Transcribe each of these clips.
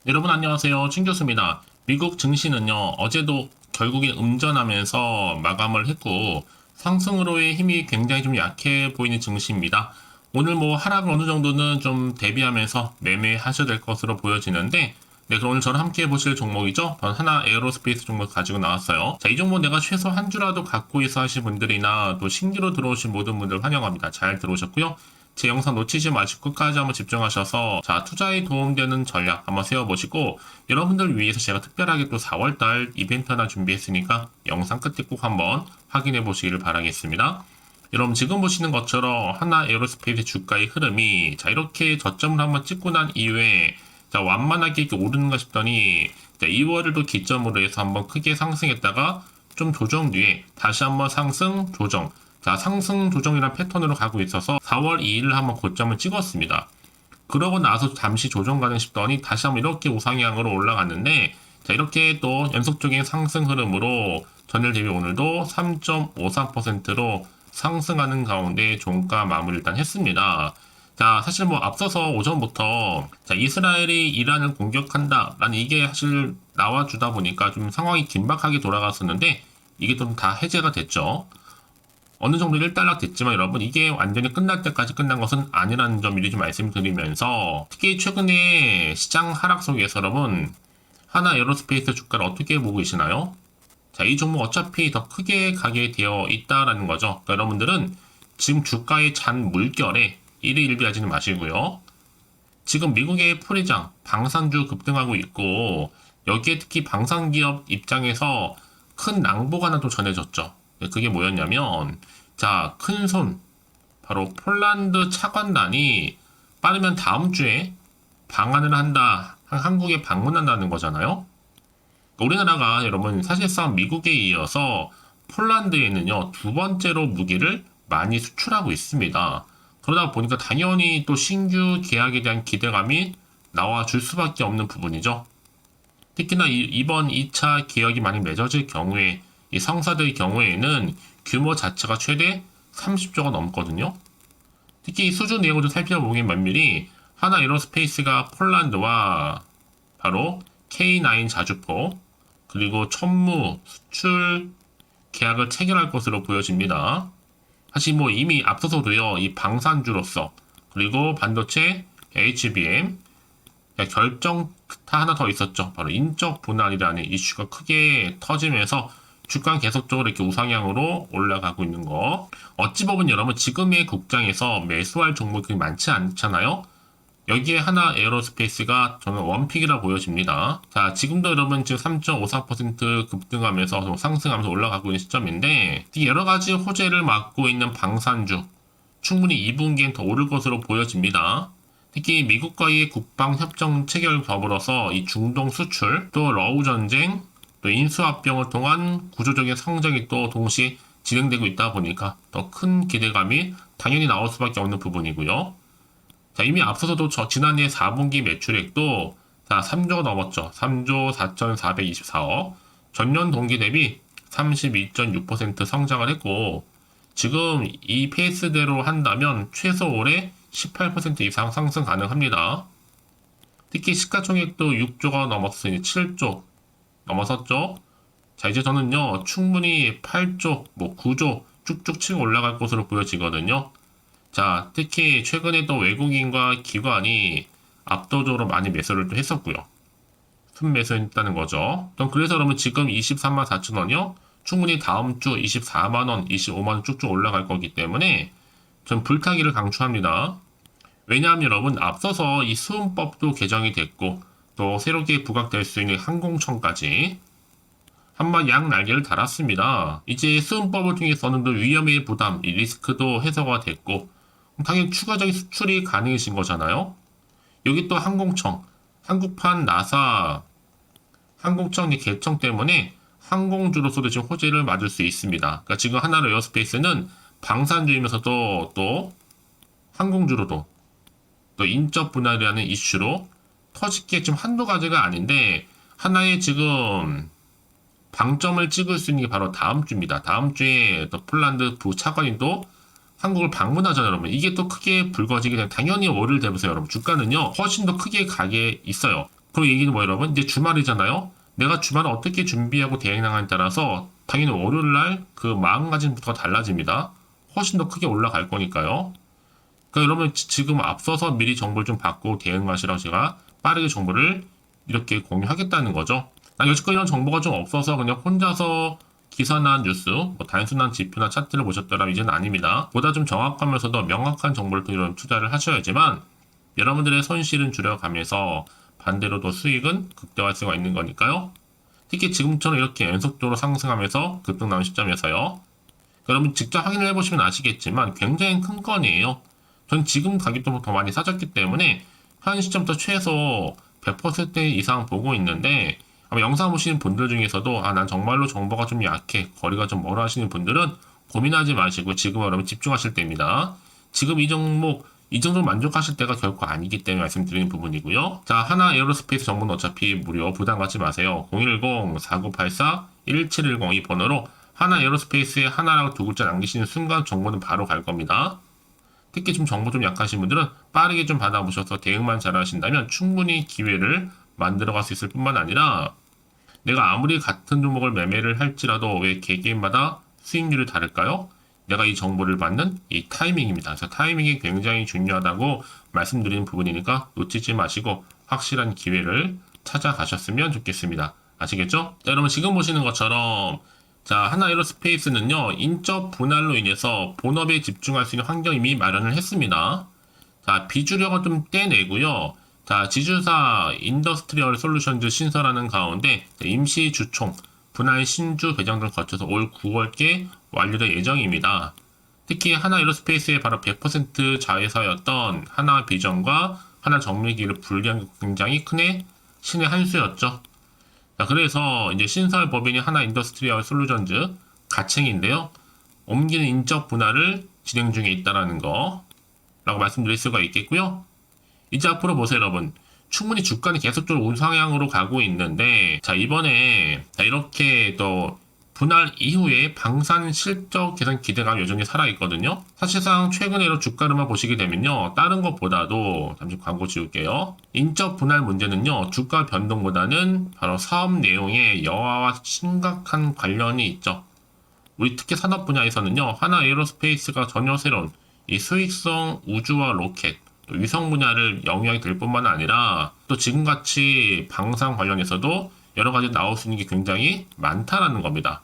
여러분 안녕하세요. 친 교수입니다. 미국 증시는요, 어제도 결국엔 음전하면서 마감을 했고, 상승으로의 힘이 굉장히 좀 약해 보이는 증시입니다. 오늘 뭐 하락을 어느 정도는 좀 대비하면서 매매하셔야 될 것으로 보여지는데, 네, 그럼 오늘 저랑 함께 해보실 종목이죠. 저는 하나 에어로스페이스 종목 가지고 나왔어요. 자, 이 종목 내가 최소 한 주라도 갖고 있어 하신 분들이나 또 신규로 들어오신 모든 분들 환영합니다. 잘 들어오셨고요. 제 영상 놓치지 마시고 끝까지 한번 집중하셔서 자 투자에 도움되는 전략 한번 세워보시고 여러분들 위해서 제가 특별하게 또 4월달 이벤트 하나 준비했으니까 영상 끝에 꼭 한번 확인해 보시기를 바라겠습니다. 여러분 지금 보시는 것처럼 하나 에어로스페이스 주가의 흐름이 자 이렇게 저점을 한번 찍고 난 이후에 자 완만하게 이렇게 오르는가 싶더니 자 2월을 또 기점으로 해서 한번 크게 상승했다가 좀 조정 뒤에 다시 한번 상승 조정 자, 상승 조정이란 패턴으로 가고 있어서 4월 2일을 한번 고점을 찍었습니다. 그러고 나서 잠시 조정 가능 싶더니 다시 한번 이렇게 우상향으로 올라갔는데 자, 이렇게 또 연속적인 상승 흐름으로 전일 대비 오늘도 3.53%로 상승하는 가운데 종가 마무리 일단 했습니다. 자, 사실 뭐 앞서서 오전부터 자, 이스라엘이 이란을 공격한다라는 이게 사실 나와주다 보니까 좀 상황이 긴박하게 돌아갔었는데 이게 좀 다 해제가 됐죠. 어느 정도 일단락 됐지만 여러분 이게 완전히 끝날 때까지 끝난 것은 아니라는 점 미리 좀 말씀드리면서 특히 최근에 시장 하락 속에서 여러분 하나 에어로스페이스 주가를 어떻게 보고 계시나요? 자, 이 종목 어차피 더 크게 가게 되어 있다라는 거죠. 그러니까 여러분들은 지금 주가의 잔 물결에 일희일비하지는 마시고요. 지금 미국의 풀이장 방산주 급등하고 있고 여기에 특히 방산기업 입장에서 큰 낭보가 하나 또 전해졌죠. 그게 뭐였냐면 자, 큰손 바로 폴란드 차관단이 빠르면 다음 주에 방한을 한다. 한국에 방문한다는 거잖아요. 우리나라가 여러분 사실상 미국에 이어서 폴란드에는요 두 번째로 무기를 많이 수출하고 있습니다. 그러다 보니까 당연히 또 신규 계약에 대한 기대감이 나와줄 수밖에 없는 부분이죠. 특히나 이번 2차 계약이 많이 맺어질 경우에 이 성사될 경우에는 규모 자체가 최대 30조가 넘거든요. 특히 이 수주 내용을 좀 살펴보면 면밀히 하나 에어로스페이스가 폴란드와 바로 K9 자주포 그리고 천무 수출 계약을 체결할 것으로 보여집니다. 사실 뭐 이미 앞서서도요 이 방산주로서 그리고 반도체 HBM 결정타 하나 더 있었죠. 바로 인적 분할이라는 이슈가 크게 터지면서 주가는 계속적으로 이렇게 우상향으로 올라가고 있는 거. 어찌 보면 여러분 지금의 국장에서 매수할 종목이 많지 않잖아요. 여기에 하나 에어로스페이스가 저는 원픽이라 보여집니다. 자, 지금도 여러분 지금 3.54% 급등하면서 상승하면서 올라가고 있는 시점인데 여러 가지 호재를 맡고 있는 방산주 충분히 2분기엔 더 오를 것으로 보여집니다. 특히 미국과의 국방협정 체결 더불어서 이 중동 수출 또 러우 전쟁 또 인수합병을 통한 구조적인 성장이 또 동시에 진행되고 있다 보니까 더 큰 기대감이 당연히 나올 수밖에 없는 부분이고요. 자, 이미 앞서서도 지난해 4분기 매출액도 자, 3조가 넘었죠. 3조 4,424억. 전년 동기 대비 32.6% 성장을 했고 지금 이 페이스대로 한다면 최소 올해 18% 이상 상승 가능합니다. 특히 시가총액도 6조가 넘었으니 7조 넘어섰죠. 자, 이제 저는요 충분히 8조, 뭐 9조 쭉쭉 치고 올라갈 것으로 보여지거든요. 자, 특히 최근에 또 외국인과 기관이 압도적으로 많이 매수를 또 했었고요. 순매수했다는 거죠. 그래서 그러면 지금 23만 4천 원이요. 충분히 다음 주 24만 원, 25만 원 쭉쭉 올라갈 거기 때문에 전 불타기를 강추합니다. 왜냐하면 여러분 앞서서 이 수은법도 개정이 됐고 또 새롭게 부각될 수 있는 항공청까지 한번 양 날개를 달았습니다. 이제 수은법을 통해서는 또 위험의 부담, 이 리스크도 해소가 됐고 당연히 추가적인 수출이 가능해진 거잖아요. 여기 또 항공청, 한국판 나사 항공청 개청 때문에 항공주로서도 지금 호재를 맞을 수 있습니다. 그러니까 지금 하나로 에어스페이스는 방산주이면서도 또 항공주로도 또 인적 분할이라는 이슈로 터질 게 지금 한두 가지가 아닌데 하나의 지금 방점을 찍을 수 있는 게 바로 다음 주입니다. 다음 주에 또 폴란드 부차관인도 한국을 방문하잖아요, 여러분. 이게 또 크게 불거지게 되면 당연히 월요일 되면서 여러분 주가는요 훨씬 더 크게 가게 있어요. 그리고 얘기는 뭐 여러분, 이제 주말이잖아요. 내가 주말을 어떻게 준비하고 대응 나가냐에 따라서 당연히 월요일 날 그 마음가짐부터가 달라집니다. 훨씬 더 크게 올라갈 거니까요. 그러니까 여러분 지금 앞서서 미리 정보를 좀 받고 대응하시라고 제가 빠르게 정보를 이렇게 공유하겠다는 거죠. 여지껏 이런 정보가 좀 없어서 그냥 혼자서 기사나 뉴스, 뭐 단순한 지표나 차트를 보셨더라면 이제는 아닙니다. 보다 좀 정확하면서도 명확한 정보를 또 이런 투자를 하셔야지만 여러분들의 손실은 줄여가면서 반대로도 수익은 극대화할 수가 있는 거니까요. 특히 지금처럼 이렇게 연속적으로 상승하면서 급등 나온 시점에서요. 여러분 직접 확인을 해보시면 아시겠지만 굉장히 큰 건이에요. 전 지금 가격도 더 많이 싸졌기 때문에 현 시점부터 최소 100% 이상 보고 있는데 아마 영상 보시는 분들 중에서도 난 정말로 정보가 좀 약해, 거리가 좀 멀어 하시는 분들은 고민하지 마시고 지금 여러분 집중하실 때입니다. 지금 이 종목 이 정도로 만족하실 때가 결코 아니기 때문에 말씀드리는 부분이고요. 자, 하나 에어로스페이스 정보는 어차피 무료, 부담 갖지 마세요. 010-4984-1710 이 번호로 하나 에어로스페이스에 하나라고 두 글자 남기시는 순간 정보는 바로 갈 겁니다. 특히 좀 정보 좀 약하신 분들은 빠르게 좀 받아보셔서 대응만 잘 하신다면 충분히 기회를 만들어갈 수 있을 뿐만 아니라 내가 아무리 같은 종목을 매매를 할지라도 왜 개개인마다 수익률이 다를까요? 내가 이 정보를 받는 이 타이밍입니다. 그래서 타이밍이 굉장히 중요하다고 말씀드리는 부분이니까 놓치지 마시고 확실한 기회를 찾아가셨으면 좋겠습니다. 아시겠죠? 자, 여러분 지금 보시는 것처럼 자, 하나 에어로스페이스는요, 인적 분할로 인해서 본업에 집중할 수 있는 환경이 이미 마련을 했습니다. 자, 비주력은 좀 떼내고요. 자, 지주사 인더스트리얼 솔루션즈 신설하는 가운데 임시 주총, 분할 신주 배정 등 거쳐서 올 9월께 완료될 예정입니다. 특히 하나 에어로스페이스의 바로 100% 자회사였던 하나 비전과 하나 정밀기를 분리한 게 굉장히 큰 신의 한 수였죠. 자, 그래서 이제 신설 법인이 하나 인더스트리얼 솔루션즈 가칭인데요. 옮기는 인적 분할을 진행 중에 있다라는 거 라고 말씀드릴 수가 있겠고요. 이제 앞으로 보세요, 여러분. 충분히 주가는 계속적으로 우상향으로 가고 있는데 자, 이번에 이렇게 또 분할 이후에 방산 실적 개선 기대감이 여전히 살아있거든요. 사실상 최근에 주가를만 보시게 되면요, 다른 것보다도 잠시 광고 지울게요. 인적 분할 문제는요, 주가 변동보다는 바로 사업 내용의 여하와 심각한 관련이 있죠. 우리 특히 산업 분야에서는요, 하나 에어로스페이스가 전혀 새로운 이 수익성 우주와 로켓, 또 위성 분야를 영위하게 될 뿐만 아니라 또 지금같이 방산 관련해서도 여러 가지 나올 수 있는 게 굉장히 많다라는 겁니다.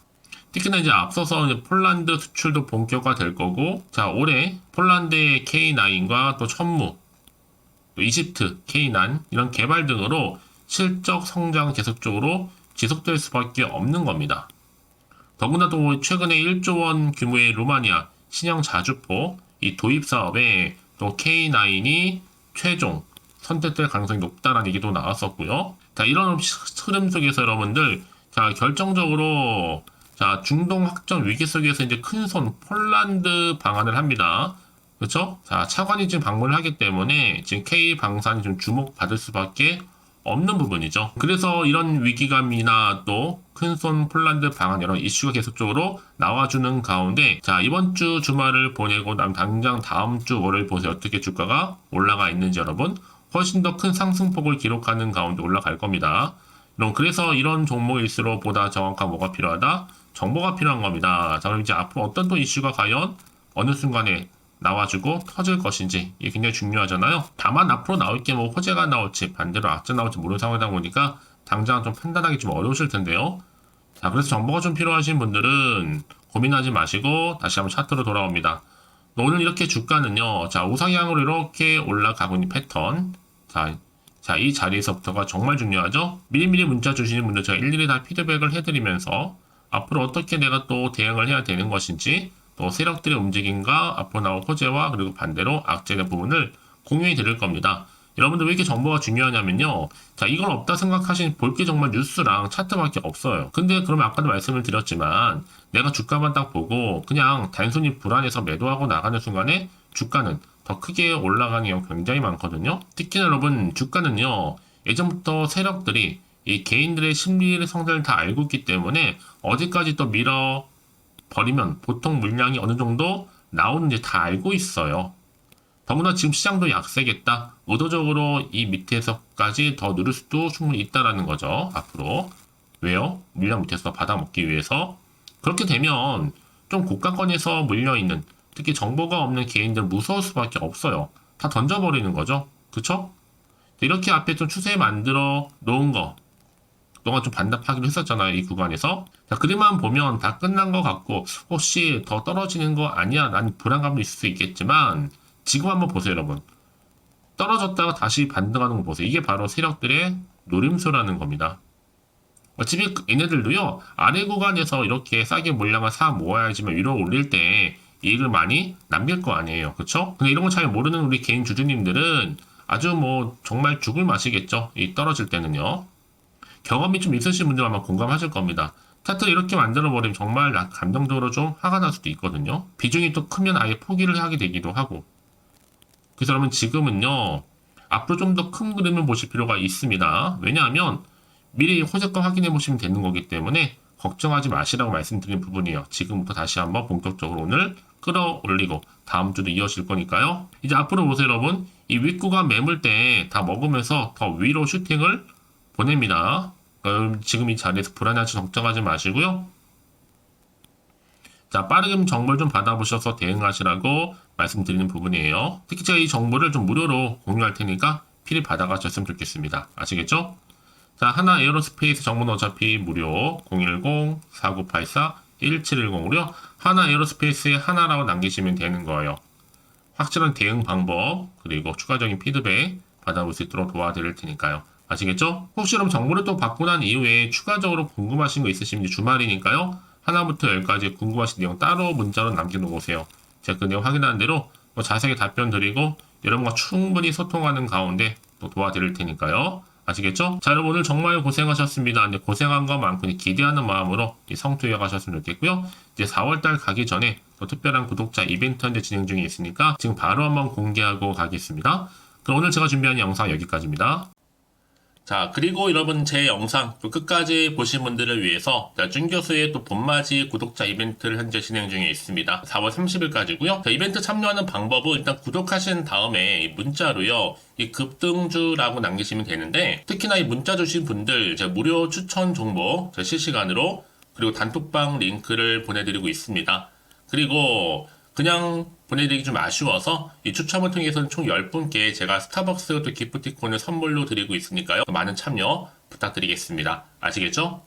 특히나 이제 앞서서 이제 폴란드 수출도 본격화될 거고, 자, 올해 폴란드의 K9과 또 천무, 또 이집트 K9 이런 개발 등으로 실적 성장 계속적으로 지속될 수밖에 없는 겁니다. 더구나 또 최근에 1조 원 규모의 루마니아 신형 자주포 이 도입 사업에 또 K9이 최종 선택될 가능성이 높다라는 얘기도 나왔었고요. 자, 이런 흐름 속에서 여러분들, 자, 결정적으로, 자, 중동 확전 위기 속에서 이제 큰손 폴란드 방한을 합니다. 그렇죠? 자, 차관이 지금 방문을 하기 때문에 지금 K 방산이 좀 주목받을 수밖에 없는 부분이죠. 그래서 이런 위기감이나 또 큰손 폴란드 방한 이런 이슈가 계속적으로 나와주는 가운데 자, 이번 주 주말을 보내고 당장 다음 주 월요일 보세요. 어떻게 주가가 올라가 있는지 여러분 훨씬 더 큰 상승폭을 기록하는 가운데 올라갈 겁니다. 그래서 이런 종목일수록 보다 정확한 뭐가 필요하다? 정보가 필요한 겁니다. 자, 그럼 이제 앞으로 어떤 또 이슈가 과연 어느 순간에 나와주고 터질 것인지 이게 굉장히 중요하잖아요. 다만 앞으로 나올 게 뭐 호재가 나올지 반대로 악재 나올지 모르는 상황이다 보니까 당장 좀 판단하기 좀 어려우실 텐데요. 자, 그래서 정보가 좀 필요하신 분들은 고민하지 마시고 다시 한번 차트로 돌아옵니다. 오늘 이렇게 주가는요, 자, 우상향으로 이렇게 올라가고 있는 패턴. 자, 이 자리에서부터가 정말 중요하죠. 미리미리 문자 주시는 분들 제가 일일이 다 피드백을 해드리면서 앞으로 어떻게 내가 또 대응을 해야 되는 것인지 또 세력들의 움직임과 앞으로 나올 호재와 그리고 반대로 악재의 부분을 공유해 드릴 겁니다. 여러분들 왜 이렇게 정보가 중요하냐면요. 자, 이건 없다 생각하시는 볼 게 정말 뉴스랑 차트밖에 없어요. 근데 그러면 아까도 말씀을 드렸지만 내가 주가만 딱 보고 그냥 단순히 불안해서 매도하고 나가는 순간에 주가는 더 크게 올라가는 경우 굉장히 많거든요. 특히나 여러분 주가는요. 예전부터 세력들이 이 개인들의 심리의 성질을 다 알고 있기 때문에 어디까지 또 밀어 버리면 보통 물량이 어느 정도 나오는지 다 알고 있어요. 더구나 지금 시장도 약세겠다. 의도적으로 이 밑에서까지 더 누를 수도 충분히 있다라는 거죠. 앞으로. 왜요? 물량 밑에서 받아먹기 위해서. 그렇게 되면 좀 고가권에서 물려있는, 특히 정보가 없는 개인들 무서울 수밖에 없어요. 다 던져버리는 거죠. 그쵸? 이렇게 앞에 좀 추세 만들어 놓은 거 그동안 좀 반납하기로 했었잖아요. 이 구간에서. 자, 그림만 보면 다 끝난 것 같고 혹시 더 떨어지는 거 아니야? 라는 불안감도 있을 수 있겠지만 지금 한번 보세요, 여러분. 떨어졌다가 다시 반등하는 거 보세요. 이게 바로 세력들의 노림수라는 겁니다. 어차피 얘네들도요, 아래 구간에서 이렇게 싸게 물량을 사 모아야지만 위로 올릴 때 이익을 많이 남길 거 아니에요. 그쵸? 근데 이런 거 잘 모르는 우리 개인 주주님들은 아주 뭐 정말 죽을 맛이겠죠. 이 떨어질 때는요. 경험이 좀 있으신 분들 아마 공감하실 겁니다. 차트 이렇게 만들어버리면 정말 감정적으로 좀 화가 날 수도 있거든요. 비중이 또 크면 아예 포기를 하게 되기도 하고. 그래서 여러분 지금은요, 앞으로 좀 더 큰 그림을 보실 필요가 있습니다. 왜냐하면 미리 호재가 확인해 보시면 되는 거기 때문에 걱정하지 마시라고 말씀드린 부분이에요. 지금부터 다시 한번 본격적으로 오늘 끌어올리고 다음 주도 이어질 거니까요. 이제 앞으로 보세요, 여러분. 이 윗구간 매물대 다 먹으면서 더 위로 슈팅을 보냅니다. 지금 이 자리에서 불안해하지 걱정하지 마시고요. 자, 빠르게 정보를 좀 받아보셔서 대응하시라고 말씀드리는 부분이에요. 특히 제가 이 정보를 좀 무료로 공유할 테니까 필히 받아가셨으면 좋겠습니다. 아시겠죠? 자, 하나 에어로스페이스 정보는 어차피 무료 010-4984-1710으로요. 하나 에어로스페이스에 하나라고 남기시면 되는 거예요. 확실한 대응 방법 그리고 추가적인 피드백 받아볼 수 있도록 도와드릴 테니까요. 아시겠죠? 혹시 그럼 정보를 또 받고 난 이후에 추가적으로 궁금하신 거 있으시면 주말이니까요. 하나부터 열까지 궁금하신 내용 따로 문자로 남겨놓으세요. 제가 그 내용 확인하는 대로 자세하게 답변 드리고 여러분과 충분히 소통하는 가운데 또 도와드릴 테니까요. 아시겠죠? 자, 여러분 오늘 정말 고생하셨습니다. 근데 고생한 것만큼 기대하는 마음으로 성투해 가셨으면 좋겠고요. 이제 4월달 가기 전에 또 특별한 구독자 이벤트 현재 진행 중에 있으니까 지금 바로 한번 공개하고 가겠습니다. 그럼 오늘 제가 준비한 영상 여기까지입니다. 자, 그리고 여러분 제 영상 또 끝까지 보신 분들을 위해서 준 교수의 또 봄맞이 구독자 이벤트를 현재 진행 중에 있습니다. 4월 30일까지고요. 이벤트 참여하는 방법은 일단 구독하신 다음에 문자로요. 이 급등주라고 남기시면 되는데 특히나 이 문자 주신 분들 제가 무료 추천 정보 실시간으로 그리고 단톡방 링크를 보내드리고 있습니다. 그리고 그냥 보내드리기 좀 아쉬워서 이 추첨을 통해서는 총 10분께 제가 스타벅스 또 기프티콘을 선물로 드리고 있으니까요. 많은 참여 부탁드리겠습니다. 아시겠죠?